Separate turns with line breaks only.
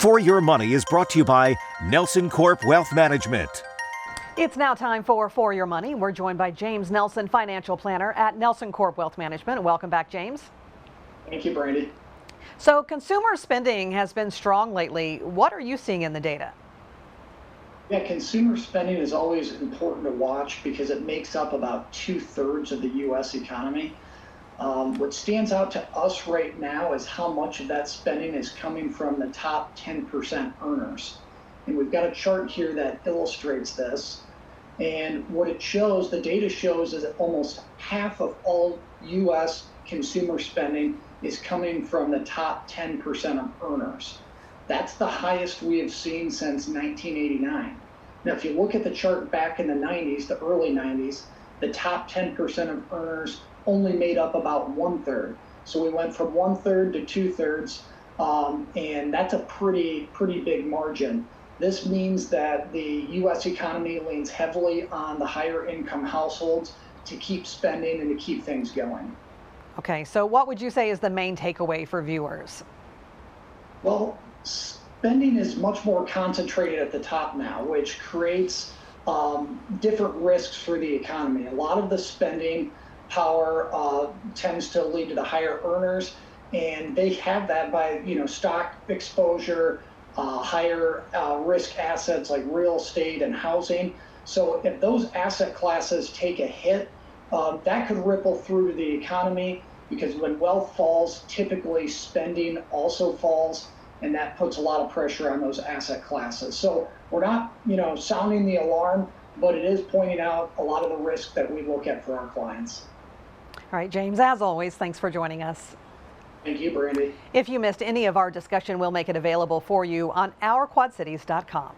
For Your Money is brought to you by NelsonCorp Wealth Management.
It's now time for Your Money. We're joined by James Nelson, financial planner at NelsonCorp Wealth Management. Welcome back, James.
Thank you, Brandy.
So consumer spending has been strong lately. What are you seeing in the data?
Yeah, consumer spending is always important to watch because it makes up about 2/3 of the U.S. economy. What stands out to us right now is how much of that spending is coming from the top 10% earners. And we've got a chart here that illustrates this. And what it shows, the data shows, is that almost half of all U.S. consumer spending is coming from the top 10% of earners. That's the highest we have seen since 1989. Now, if you look at the chart back in the 90s, the early 90s, the top 10% of earners only made up about 1/3. So we went from 1/3 to 2/3, and that's a pretty big margin. This means that the U.S. economy leans heavily on the higher income households to keep spending and to keep things going.
Okay, so what would you say is the main takeaway for viewers?
Well, spending is much more concentrated at the top now, which creates different risks for the economy. A lot of the spending power tends to lead to the higher earners, and they have that by stock exposure, higher risk assets like real estate and housing. So if those asset classes take a hit, that could ripple through to the economy, because when wealth falls, typically spending also falls, and that puts a lot of pressure on those asset classes. So we're not sounding the alarm, but it is pointing out a lot of the risk that we look at for our clients.
All right, James, as always, thanks for joining us.
Thank you, Brandy.
If you missed any of our discussion, we'll make it available for you on ourquadcities.com.